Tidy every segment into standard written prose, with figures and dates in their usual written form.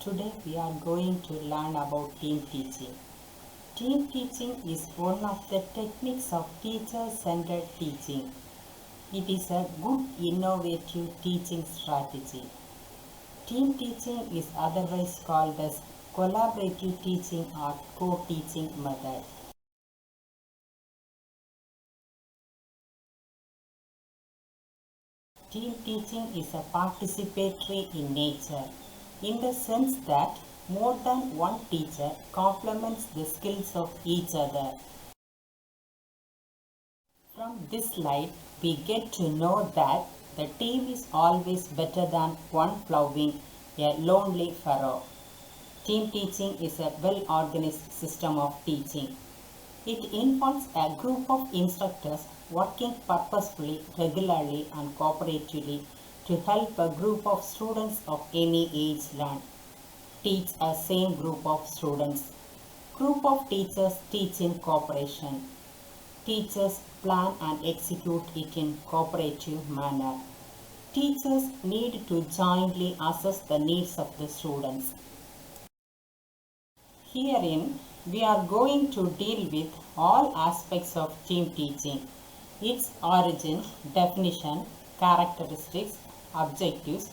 Today we are going to learn about team teaching. Team teaching is one of the techniques of teacher-centered teaching. It is a good innovative teaching strategy. Team teaching is otherwise called as collaborative teaching or co-teaching method. Team teaching is a participatory in nature, in the sense that more than one teacher complements the skills of each other. From this slide, we get to know that the team is always better than one plowing a lonely furrow. Team teaching is a well-organized system of teaching. It involves a group of instructors working purposefully, regularly and cooperatively to help a group of students of any age learn. Teach a same group of students. Group of teachers teach in cooperation. Teachers plan and execute it in cooperative manner. Teachers need to jointly assess the needs of the students. Herein, we are going to deal with all aspects of team teaching, its origin, definition, characteristics, objectives,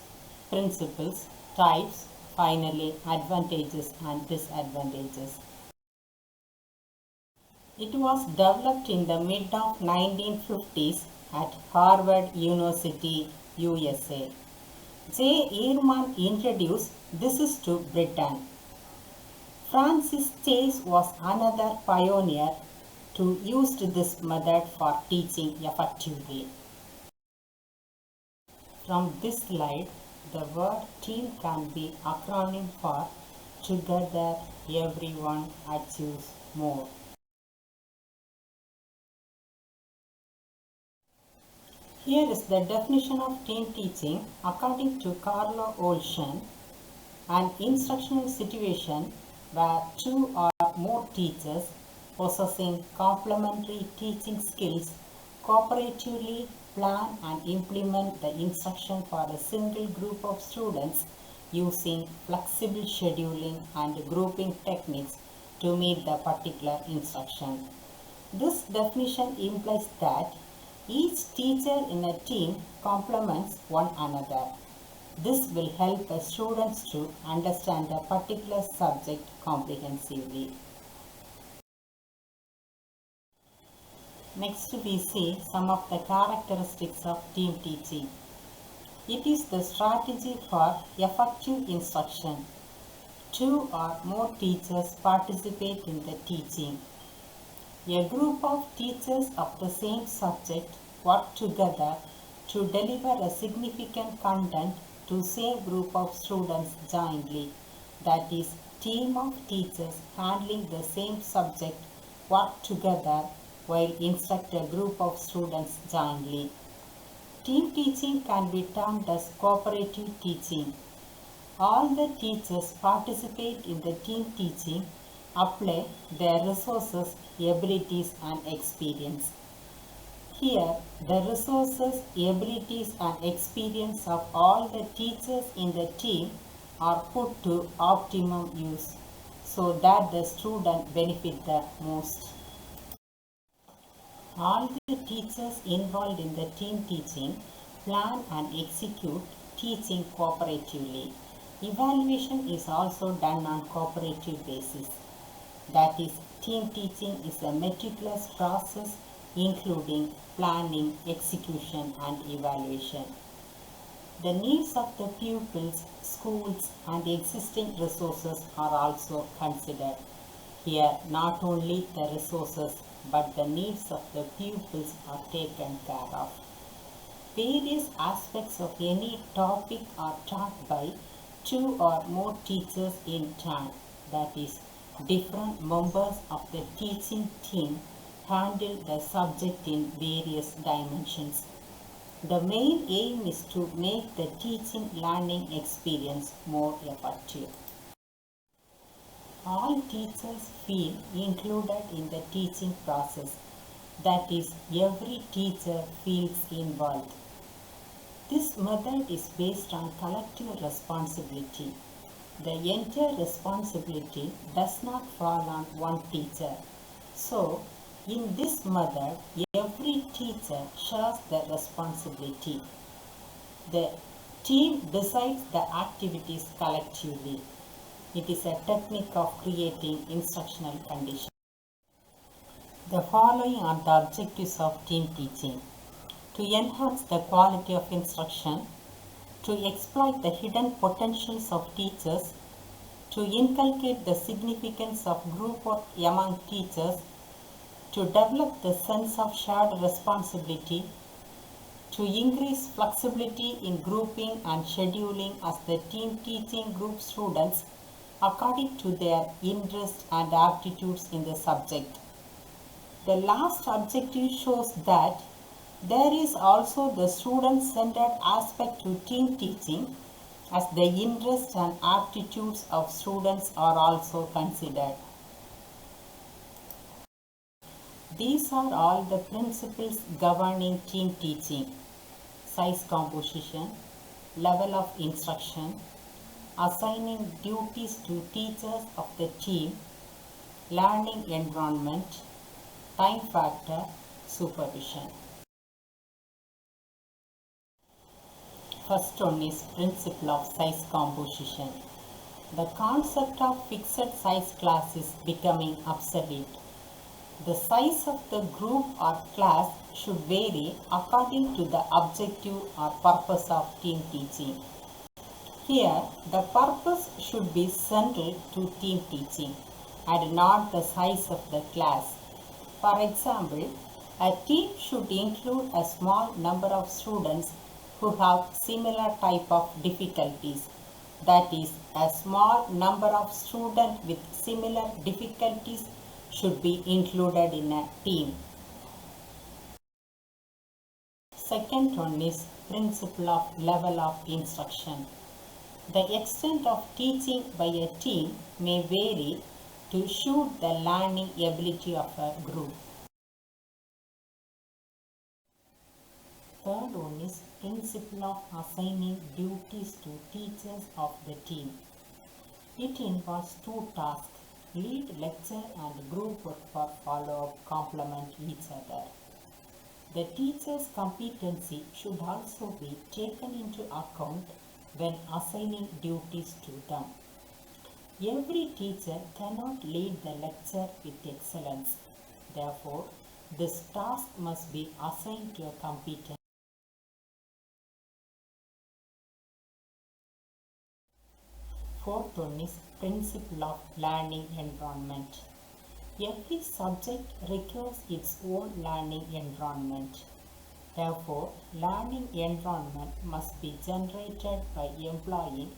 principles, types, finally advantages and disadvantages. It was developed in the mid of 1950s at Harvard University, USA. J. Ehrman introduced this to Britain. Francis Chase was another pioneer to use this method for teaching effectively. From this slide, the word team can be acronym for Together Everyone Achieves More. Here is the definition of team teaching according to Carlo Olshan: an instructional situation where two or more teachers possessing complementary teaching skills cooperatively plan and implement the instruction for a single group of students using flexible scheduling and grouping techniques to meet the particular instruction. This definition implies that each teacher in a team complements one another. This will help the students to understand a particular subject comprehensively. Next, we see some of the characteristics of team teaching. It is the strategy for effective instruction. Two or more teachers participate in the teaching. A group of teachers of the same subject work together to deliver a significant content to same group of students jointly. That is, team of teachers handling the same subject work together while instruct a group of students jointly. Team teaching can be termed as cooperative teaching. All the teachers participate in the team teaching apply their resources, abilities and experience. Here, the resources, abilities and experience of all the teachers in the team are put to optimum use so that the student benefit the most. All the teachers involved in the team teaching plan and execute teaching cooperatively. Evaluation is also done on cooperative basis. That is, team teaching is a meticulous process including planning, execution and evaluation. The needs of the pupils, schools and existing resources are also considered. Here, not only the resources but the needs of the pupils are taken care of. Various aspects of any topic are taught by two or more teachers in turn. That is, different members of the teaching team handle the subject in various dimensions. The main aim is to make the teaching learning experience more effective. All teachers feel included in the teaching process. That is, every teacher feels involved. This method is based on collective responsibility. The entire responsibility does not fall on one teacher. So, in this method, every teacher shares the responsibility. The team decides the activities collectively. It is a technique of creating instructional conditions. The following are the objectives of team teaching: to enhance the quality of instruction, to exploit the hidden potentials of teachers, to inculcate the significance of group work among teachers, to develop the sense of shared responsibility, to increase flexibility in grouping and scheduling as the team teaching group students according to their interests and aptitudes in the subject. The last objective shows that there is also the student-centered aspect to team teaching, as the interests and aptitudes of students are also considered. These are all the principles governing team teaching: size composition, level of instruction, assigning duties to teachers of the team, learning environment, time factor, supervision. First one is principle of size composition. The concept of fixed size class is becoming obsolete. The size of the group or class should vary according to the objective or purpose of team teaching. Here, the purpose should be central to team teaching and not the size of the class. For example, a team should include a small number of students who have similar type of difficulties. That is, a small number of students with similar difficulties should be included in a team. Second one is principle of level of instruction. The extent of teaching by a team may vary to suit the learning ability of a group. Third one is principle of assigning duties to teachers of the team. It involves two tasks: lead lecture and group work for follow-up complement each other. The teacher's competency should also be taken into account when assigning duties to them. Every teacher cannot lead the lecture with excellence. Therefore, this task must be assigned to a competent. Fourth one is principle of learning environment. Every subject requires its own learning environment. Therefore, learning environment must be generated by employing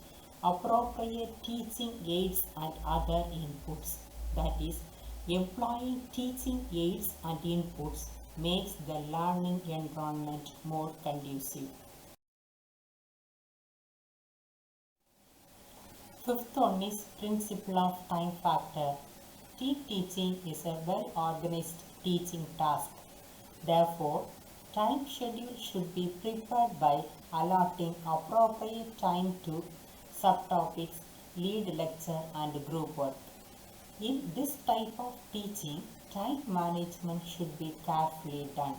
appropriate teaching aids and other inputs. That is, employing teaching aids and inputs makes the learning environment more conducive. Fifth one is principle of time factor. Team teaching is a well-organized teaching task. Therefore, time schedule should be prepared by allotting appropriate time to subtopics, lead lecture and group work. In this type of teaching, time management should be carefully done.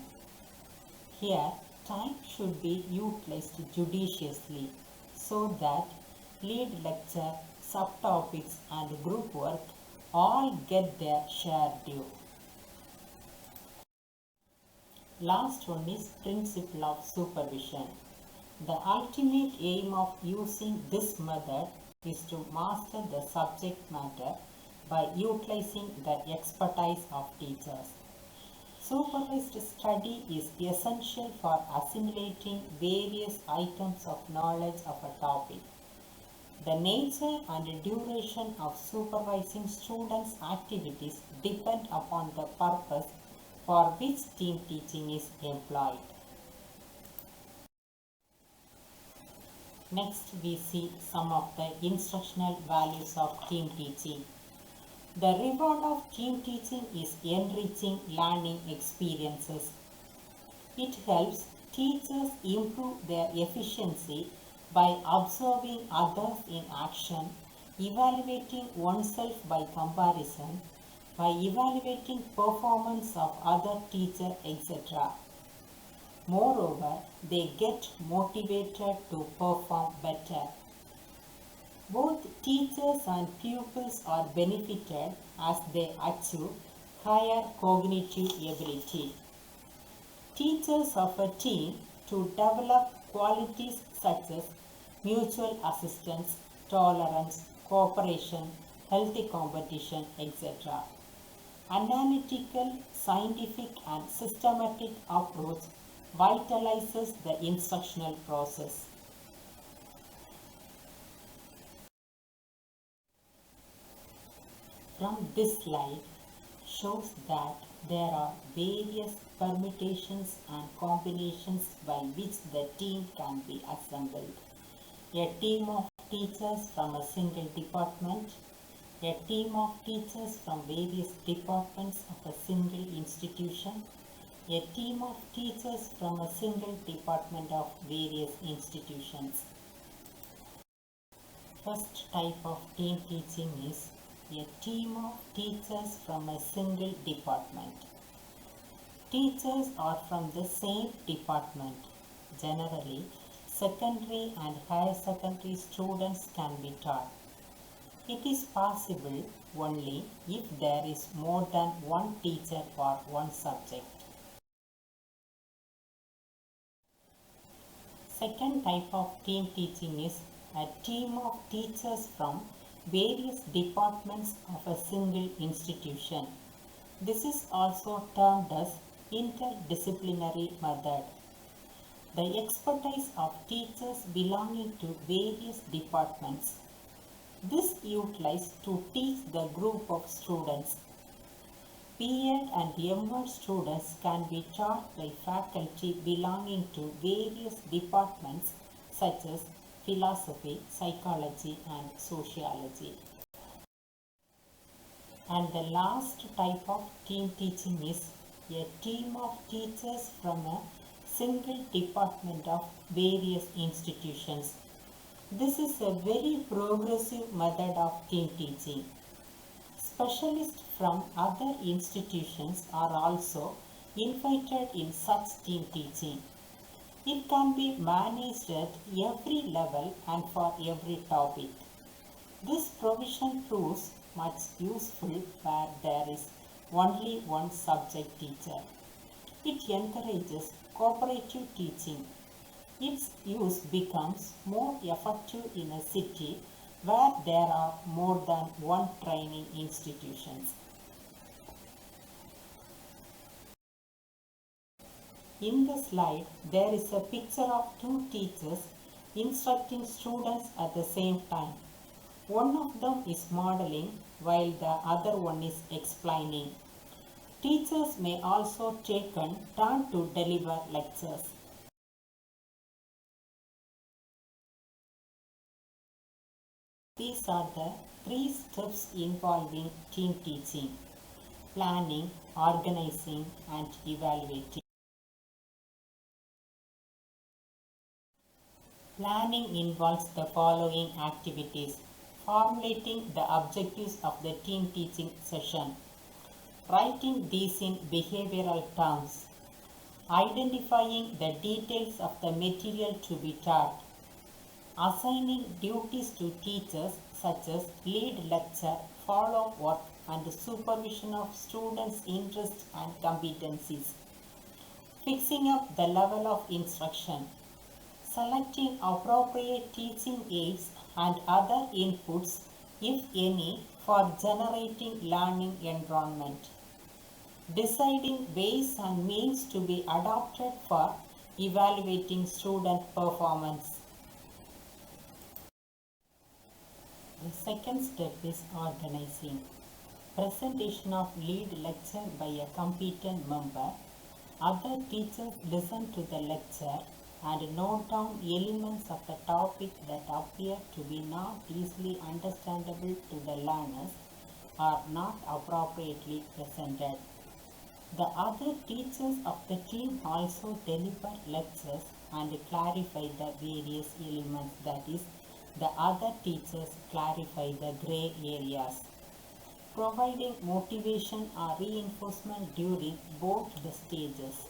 Here, time should be utilized judiciously so that lead lecture, subtopics and group work all get their share due. Last one is principle of supervision. The ultimate aim of using this method is to master the subject matter by utilizing the expertise of teachers. Supervised study is essential for assimilating various items of knowledge of a topic. The nature and duration of supervising students' activities depend upon the purpose for which team teaching is employed. Next, we see some of the instructional values of team teaching. The reward of team teaching is enriching learning experiences. It helps teachers improve their efficiency by observing others in action evaluating oneself by comparison, by evaluating performance of other teacher, etc. Moreover, they get motivated to perform better. Both teachers and pupils are benefited as they achieve higher cognitive ability. Teachers of a team to develop qualities such as mutual assistance, tolerance, cooperation, healthy competition, etc. Analytical, scientific and systematic approach vitalizes the instructional process. From this slide shows that there are various permutations and combinations by which the team can be assembled. A team of teachers from a single department, a team of teachers from various departments of a single institution, a team of teachers from a single department of various institutions. First type of team teaching is a team of teachers from a single department. Teachers are from the same department. Generally, secondary and higher secondary students can be taught. It is possible only if there is more than one teacher for one subject. Second type of team teaching is a team of teachers from various departments of a single institution. This is also termed as interdisciplinary method. The expertise of teachers belonging to various departments. This utilized to teach the group of students. B.Ed and M.Ed students can be taught by faculty belonging to various departments such as philosophy, psychology and sociology. And the last type of team teaching is a team of teachers from a single department of various institutions. This is a very progressive method of team teaching. Specialists from other institutions are also invited in such team teaching. It can be managed at every level and for every topic. This provision proves much useful where there is only one subject teacher. It encourages cooperative teaching. Its use becomes more effective in a city where there are more than one training institutions. In the slide, there is a picture of two teachers instructing students at the same time. One of them is modeling while the other one is explaining. Teachers may also take a turn to deliver lectures. These are the 3 steps involving team teaching: planning, organizing, and evaluating. Planning involves the following activities: formulating the objectives of the team teaching session, writing these in behavioral terms, identifying the details of the material to be taught, assigning duties to teachers such as lead lecture, follow work, and supervision of students' interests and competencies, fixing up the level of instruction, selecting appropriate teaching aids and other inputs, if any, for generating learning environment, deciding ways and means to be adopted for evaluating student performance. The second step is organizing. Presentation of lead lecture by a competent member. Other teachers listen to the lecture and note down elements of the topic that appear to be not easily understandable to the learners or not appropriately presented. The other teachers of the team also deliver lectures and clarify the various elements, that is, The other teachers clarify the gray areas, providing motivation or reinforcement during both the stages.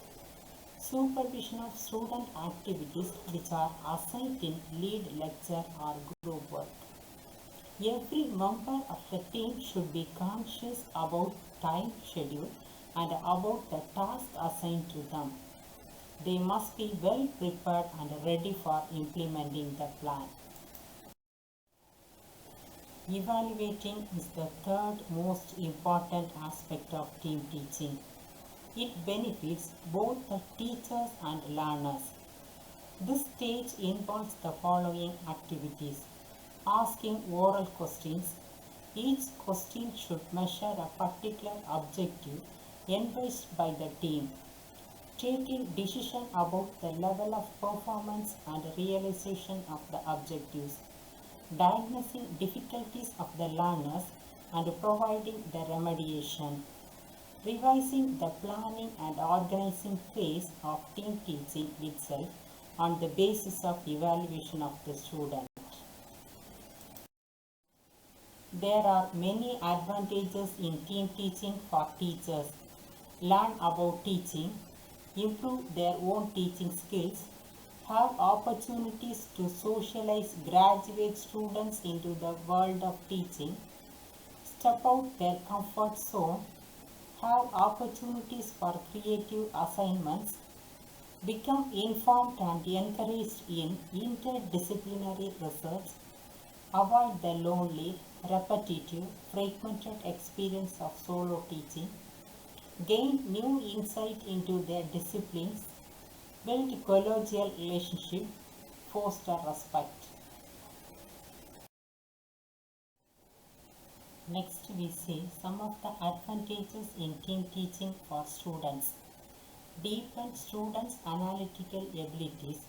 Supervision of student activities which are assigned in lead lecture or group work. Every member of the team should be conscious about time schedule and about the task assigned to them. They must be well prepared and ready for implementing the plan. Evaluating is the third most important aspect of team teaching. It benefits both the teachers and learners. This stage involves the following activities. Asking oral questions. Each question should measure a particular objective envisaged by the team. Taking decision about the level of performance and realization of the objectives. Diagnosing difficulties of the learners and providing the remediation. Revising the planning and organizing phase of team teaching itself on the basis of evaluation of the student. There are many advantages in team teaching for teachers. Learn about teaching, improve their own teaching skills, have opportunities to socialize graduate students into the world of teaching, step out their comfort zone, have opportunities for creative assignments, become informed and encouraged in interdisciplinary research, avoid the lonely, repetitive, fragmented experience of solo teaching, gain new insight into their disciplines, build collegial relationship, foster respect. Next we see some of the advantages in team teaching for students. Deepen students' analytical abilities,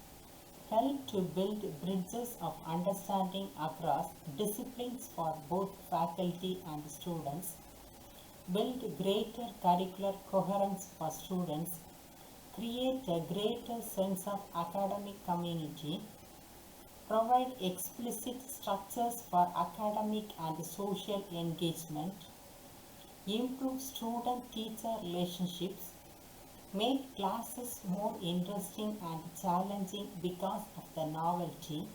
help to build bridges of understanding across disciplines for both faculty and students, build greater curricular coherence for students, create a greater sense of academic community, provide explicit structures for academic and social engagement, improve student-teacher relationships, make classes more interesting and challenging because of the novelty,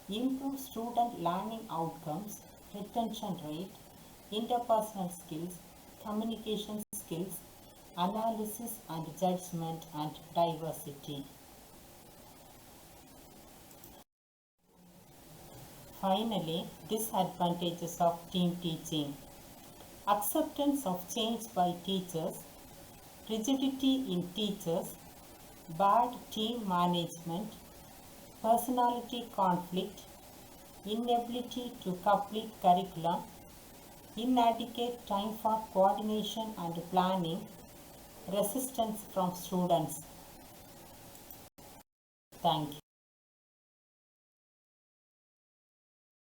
improve student learning outcomes, retention rate, interpersonal skills, communication skills, analysis and judgment, and diversity. Finally, disadvantages of team teaching. Acceptance of change by teachers, rigidity in teachers, bad team management, personality conflict, inability to complete curriculum, inadequate time for coordination and planning, resistance from students. Thank you.